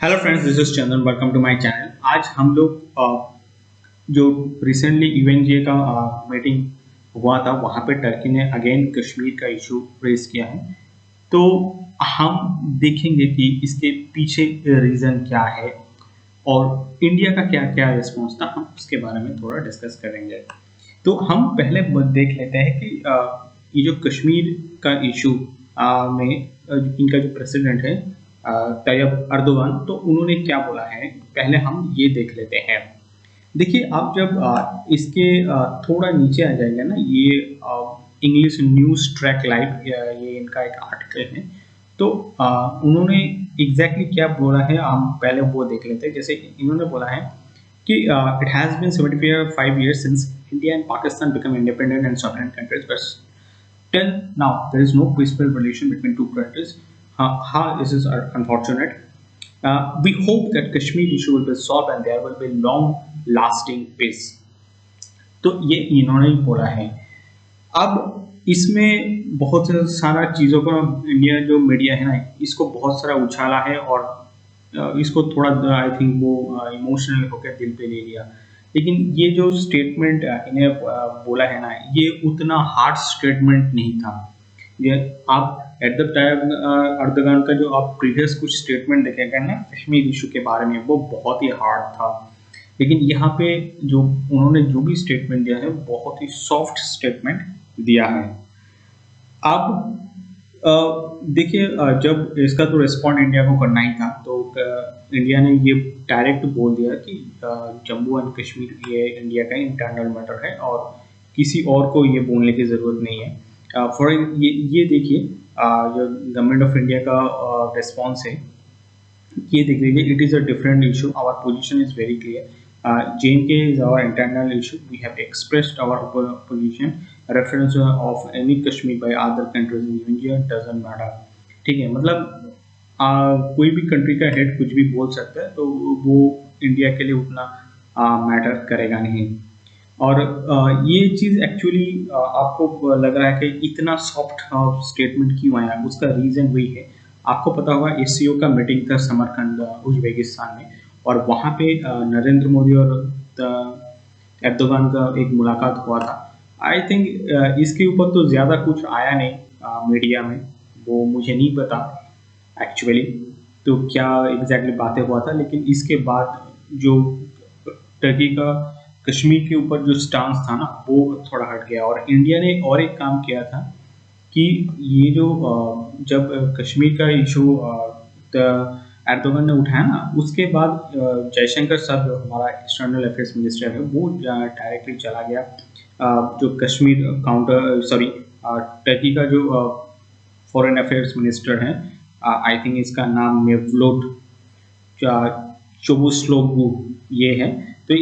Hello friends, this is Chandan. Welcome to my channel. आज हम लोग जो रिसेंटली यूएनजीए का मीटिंग हुआ था, वहाँ पे टर्की ने अगेन कश्मीर का इशू रेज किया है। तो हम देखेंगे कि इसके पीछे रीज़न क्या है और इंडिया का क्या क्या रिस्पॉन्स था। हम उसके बारे में थोड़ा डिस्कस करेंगे। तो हम पहले देख लेते हैं कि ये जो कश्मीर का इशू में इनका जो प्रेसिडेंट है तैयब अर्दोगान, तो उन्होंने क्या बोला है, पहले हम ये देख लेते हैं। देखिए, आप जब इसके थोड़ा नीचे आ जाएंगे ना, ये इंग्लिश न्यूज़ ट्रैक लाइव, ये इनका एक आर्टिकल है। तो उन्होंने एग्जैक्टली क्या बोला है, हम पहले वो देख लेते हैं। जैसे इन्होंने बोला है कि it has been 75 years since India and Pakistan become independent and sovereign countries, but till now there is no peaceful relation between two countries. How this is unfortunate. We hope that Kashmir issue will be solved and there will be long-lasting peace. तो ये इन्होंने ही बोला है। अब इसमें बहुत सारा चीज़ों को इंडिया जो मीडिया है ना, इसको बहुत सारा उछाला है और इसको थोड़ा आई थिंक वो इमोशनल होकर दिल पे ले लिया। लेकिन ये जो स्टेटमेंट इन्हें बोला है ना, ये उतना हार्ड स्टेटमेंट नहीं था। ये आप एट द टाइम अर्दोगान का जो आप प्रीवियस कुछ स्टेटमेंट देखेंगे ना कश्मीर इशू के बारे में, वो बहुत ही हार्ड था। लेकिन यहाँ पे जो उन्होंने जो भी स्टेटमेंट दिया है, बहुत ही सॉफ्ट स्टेटमेंट दिया है। अब देखिए, जब इसका तो रिस्पॉन्ड इंडिया को करना ही था, तो इंडिया ने ये डायरेक्ट बोल दिया कि जम्मू एंड कश्मीर ये इंडिया का इंटरनल मैटर है और किसी और को ये बोलने की ज़रूरत नहीं है। फॉर ये देखिए, जो गवर्नमेंट ऑफ इंडिया का रिस्पॉन्स है, ये देख लीजिए। It is a different issue, our position is very clear. J&K is our internal issue. We have expressed our position. Reference of any Kashmir by other countries in India doesn't matter. ठीक है, मतलब कोई भी country का head कुछ भी बोल सकता है, तो वो इंडिया के लिए उतना मैटर करेगा नहीं। और ये चीज़ एक्चुअली आपको लग रहा है कि इतना सॉफ्ट स्टेटमेंट क्यों आया, उसका रीज़न वही है। आपको पता होगा एससीओ का मीटिंग था समरकंद, उज्बेकिस्तान में, और वहाँ पे नरेंद्र मोदी और एर्दोगान का एक मुलाकात हुआ था। आई थिंक इसके ऊपर तो ज़्यादा कुछ आया नहीं मीडिया में, वो मुझे नहीं पता एक्चुअली तो क्या एग्जैक्टली बातें हुआ था। लेकिन इसके बाद जो टर्की का कश्मीर के ऊपर जो स्टांस था ना, वो थोड़ा हट गया। और इंडिया ने और एक काम किया था कि ये जो जब कश्मीर का इशू एर्दोगन ने उठाया ना, उसके बाद जयशंकर साहब, जो हमारा एक्सटर्नल अफेयर्स मिनिस्टर है, वो डायरेक्टली चला गया जो कश्मीर टर्की का जो फॉरेन अफेयर्स मिनिस्टर हैं, आई थिंक इसका नाम मेवलूट चोवुस्लोगु ये है। तो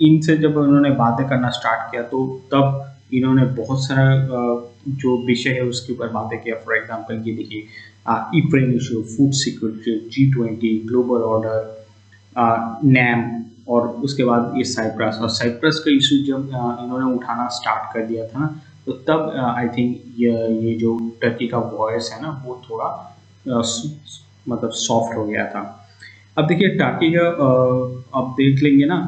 इनसे जब उन्होंने बातें करना स्टार्ट किया, तो तब इन्होंने बहुत सारा जो विषय है उसके ऊपर बातें किया। फॉर एग्जांपल ये देखिए, Ukraine issue, food security, G20, global order, NAM, और उसके बाद ये साइप्रस। और साइप्रस का इशू जब इन्होंने उठाना स्टार्ट कर दिया था ना, तो तब आई थिंक ये जो टर्की का वॉइस है ना, वो थोड़ा मतलब सॉफ्ट हो गया था। अब देखिए टर्की का आप देख लेंगे ना,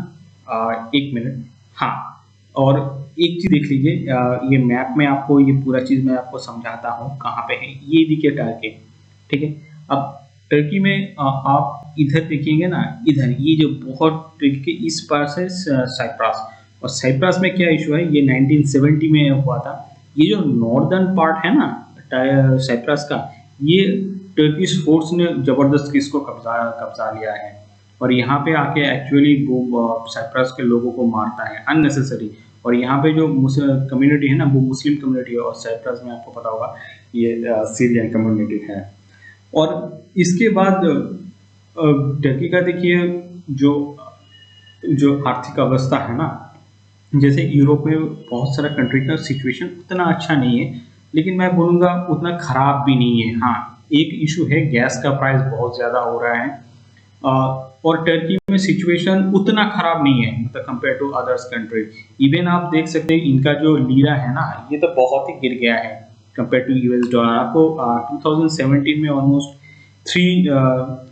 एक मिनट, हाँ। और एक चीज़ देख लीजिए, ये मैप में आपको ये पूरा चीज़ मैं आपको समझाता हूँ कहाँ पे है। ये देखिए टर्की, ठीक है। अब टर्की में आप इधर देखिएंगे ना, इधर ये जो बहुत टर्की के इस पार से साइप्रस, और साइप्रस में क्या इशू है, ये 1970 में हुआ था। ये जो नॉर्दर्न पार्ट है ना साइप्रस का, ये टर्किश फोर्स ने जबरदस्त इसको कब्जा लिया है। और यहाँ पे आके एक्चुअली वो साइप्रस के लोगों को मारता है अननेसेसरी। और यहाँ पे जो कम्युनिटी है ना, वो मुस्लिम कम्युनिटी है, और साइप्रस में आपको पता होगा ये सीरियन कम्युनिटी है। और इसके बाद टर्की का देखिए जो जो आर्थिक अवस्था है ना, जैसे यूरोप में बहुत सारा कंट्री का सिचुएशन उतना अच्छा नहीं है, लेकिन मैं बोलूँगा उतना ख़राब भी नहीं है। हाँ, एक इशू है, गैस का प्राइस बहुत ज़्यादा हो रहा है, और टर्की में सिचुएशन उतना ख़राब नहीं है, मतलब compare to others country. Even आप देख सकते हैं इनका जो लीरा है ना, ये तो बहुत ही गिर गया है कंपेयर टू यूएस डॉलर। आपको 2017 में ऑलमोस्ट 3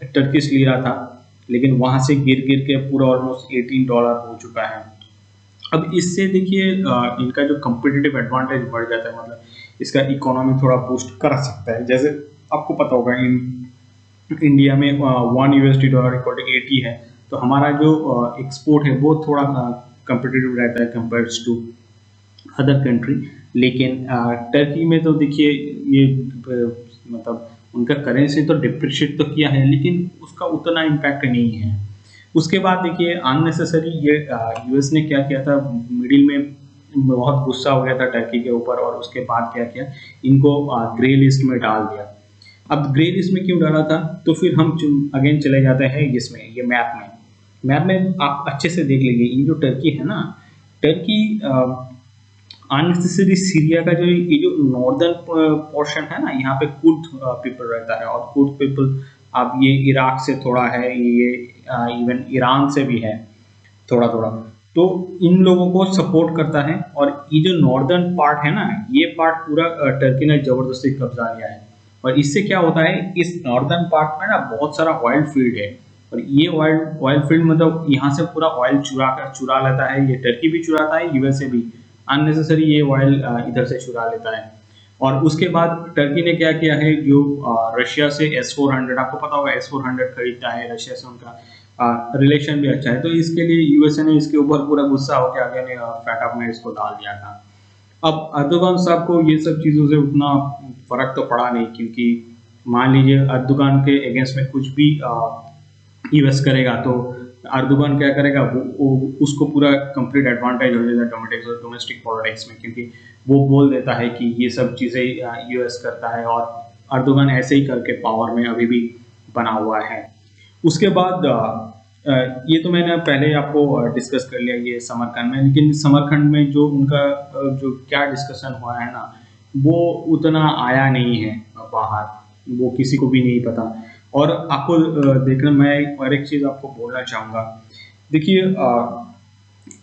टर्किश लीरा था, लेकिन वहाँ से गिर गिर के पूरा ऑलमोस्ट $18 हो चुका है। अब इससे देखिए इनका जो कम्पिटिटिव एडवांटेज बढ़ जाता है, मतलब इसका इकोनॉमी थोड़ा बूस्ट कर सकता है। जैसे आपको पता होगा इंडिया में $1 इक्वल टू 80 है, तो हमारा जो एक्सपोर्ट है वो थोड़ा कम्पिटिटिव रहता है कंपेयर्स टू अदर कंट्री। लेकिन टर्की में तो देखिए ये मतलब उनका करेंसी तो डिप्रिशिएट तो किया है, लेकिन उसका उतना इम्पैक्ट नहीं है। उसके बाद देखिए अननेसेसरी ये यूएस ने क्या किया था, मिडिल में बहुत गुस्सा हो गया था टर्की के ऊपर, और उसके बाद क्या किया, इनको ग्रे लिस्ट में डाल दिया। अब ग्रे लिस्ट में क्यों डाला था, तो फिर हम अगेन चले जाते हैं इसमें, ये मैप में आप अच्छे से देख लीजिए, ये जो टर्की है ना, टर्की अननेसेसरी सीरिया का जो ये जो नॉर्दर्न पोर्शन है ना, यहाँ पे कुर्द पीपल रहता है, और कुर्द पीपल अब ये इराक से थोड़ा है, ये इवन ईरान से भी है थोड़ा थोड़ा, तो इन लोगों को सपोर्ट करता है। और ये जो नॉर्दर्न पार्ट है ना, ये पार्ट पूरा टर्की ने जबरदस्ती कब्जा लिया है। और इससे क्या होता है, इस नॉर्दर्न पार्ट में ना बहुत सारा ऑयल फील्ड है, और ये ऑयल फील्ड मतलब यहाँ से पूरा ऑयल चुरा लेता है, ये टर्की भी चुराता है, यूएसए भी अननेसेसरी ये ऑयल इधर से चुरा लेता है। और उसके बाद टर्की ने क्या किया है, जो रशिया से S-400, आपको पता होगा S-400 खरीदता है रशिया से, उनका रिलेशन भी अच्छा है, तो इसके लिए यूएसए ने इसके ऊपर पूरा गुस्सा होकर आगे ने फैटअप में इसको डाल दिया था। अब अर्दोगान साहब को ये सब चीज़ों से उतना फर्क तो पड़ा नहीं, क्योंकि मान लीजिए अर्दोगान के अगेंस्ट में कुछ भी यूएस करेगा तो अर्दोगान क्या करेगा, वो उसको पूरा कंप्लीट एडवांटेज हो जाएगा डोमेस्टिक पॉलिटिक्स में, क्योंकि वो बोल देता है कि ये सब चीज़ें यूएस करता है, और अर्दोगान ऐसे ही करके पावर में अभी भी बना हुआ है। उसके बाद ये तो मैंने पहले आपको डिस्कस कर लिया ये समरकंद में, लेकिन समरकंद में जो उनका जो क्या डिस्कशन हुआ है ना, वो उतना आया नहीं है बाहर, वो किसी को भी नहीं पता। और आपको देखना, मैं और एक चीज़ आपको बोलना चाहूँगा, देखिए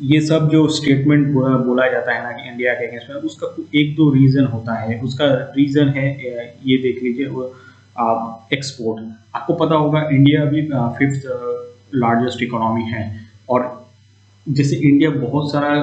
ये सब जो स्टेटमेंट बोला जाता है ना कि इंडिया के अगेंस्ट में, उसका एक दो रीज़न होता है। उसका रीज़न है, ये देख लीजिए, वो एक्सपोर्ट। आपको पता होगा इंडिया अभी 5th लार्जेस्ट इकोनॉमी है, और जैसे इंडिया बहुत सारा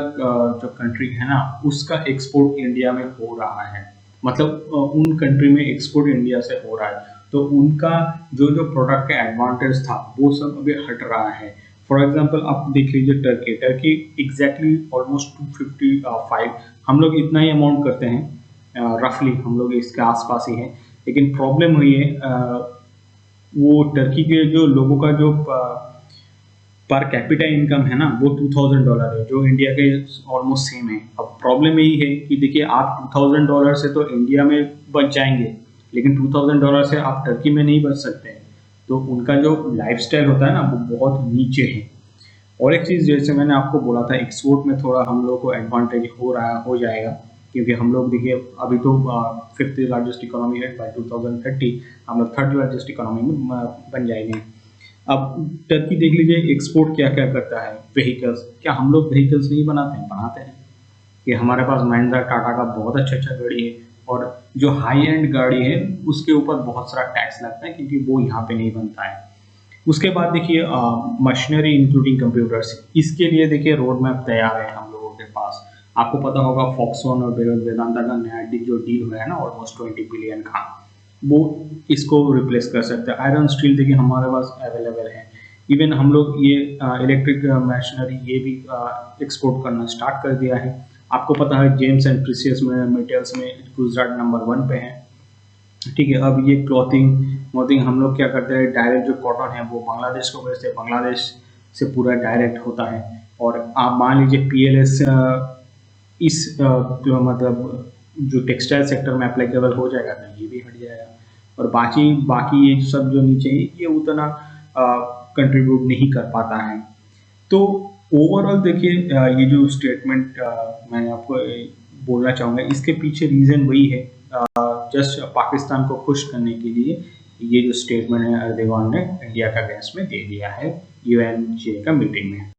जो कंट्री है ना, उसका एक्सपोर्ट इंडिया में हो रहा है, मतलब उन कंट्री में एक्सपोर्ट इंडिया से हो रहा है, तो उनका जो जो प्रोडक्ट का एडवांटेज था वो सब अभी हट रहा है। फॉर एग्जांपल आप देख लीजिए टर्की एग्जैक्टली ऑलमोस्ट 255, हम लोग इतना ही अमाउंट करते हैं रफली, हम लोग इसके आसपास ही हैं। लेकिन प्रॉब्लम हुई है वो टर्की के जो लोगों का जो पर कैपिटा इनकम है ना, वो $2000 है, जो इंडिया के ऑलमोस्ट सेम है। अब प्रॉब्लम यही है कि देखिए आप $2000 से तो इंडिया में बच जाएंगे, लेकिन $2000 से आप टर्की में नहीं बच सकते हैं। तो उनका जो लाइफस्टाइल होता है ना, वो बहुत नीचे है। और एक चीज़ जैसे मैंने आपको बोला था, एक्सपोर्ट में थोड़ा हम लोग को एडवांटेज हो जाएगा, क्योंकि हम लोग देखिए अभी तो 5th लार्जेस्ट इकोनॉमी है, बाय 2030 हम लोग 3rd लार्जेस्ट इकोनॉमी में बन जाएंगे। अब टर्की देख लीजिए एक्सपोर्ट क्या क्या करता है, व्हीकल्स। क्या हम लोग व्हीकल्स नहीं बनाते हैं? बनाते हैं। कि हमारे पास महिंद्रा टाटा का बहुत अच्छा गाड़ी है, और जो हाई एंड गाड़ी है उसके ऊपर बहुत सारा टैक्स लगता है, क्योंकि वो यहाँ पे नहीं बनता है। उसके बाद देखिए मशीनरी इंक्लूडिंग कंप्यूटर्स, इसके लिए देखिए रोड मैप तैयार है हम लोगों के पास। आपको पता होगा फॉक्सकॉन और वेदांता का नया जो डील हुआ है ना, ऑलमोस्ट 20 बिलियन का, वो इसको रिप्लेस कर सकते हैं। आयरन स्टील देखिए हमारे पास अवेलेबल है। इवन हम लोग ये इलेक्ट्रिक मशीनरी ये भी एक्सपोर्ट करना स्टार्ट कर दिया है। आपको पता है जेम्स एंड प्रीसियस मेटल्स में गुजरात नंबर 1 पे है। ठीक है, अब ये क्लॉथिंग हम लोग क्या करते हैं, डायरेक्ट जो कॉटन है वो बांग्लादेश को भेजते हैं, बांग्लादेश से पूरा डायरेक्ट होता है। और आप मान लीजिए PLS इस मतलब जो टेक्सटाइल सेक्टर में एप्लीकेबल हो जाएगा, तो ये भी हट जाएगा। और बाकी ये सब जो नीचे है ये उतना कंट्रीब्यूट नहीं कर पाता है। तो ओवरऑल देखिए ये जो स्टेटमेंट मैं आपको बोलना चाहूँगा, इसके पीछे रीज़न वही है, जस्ट पाकिस्तान को खुश करने के लिए ये जो स्टेटमेंट है अर्दोगान ने इंडिया का अगेंस्ट में दे दिया है UNJ का मीटिंग में।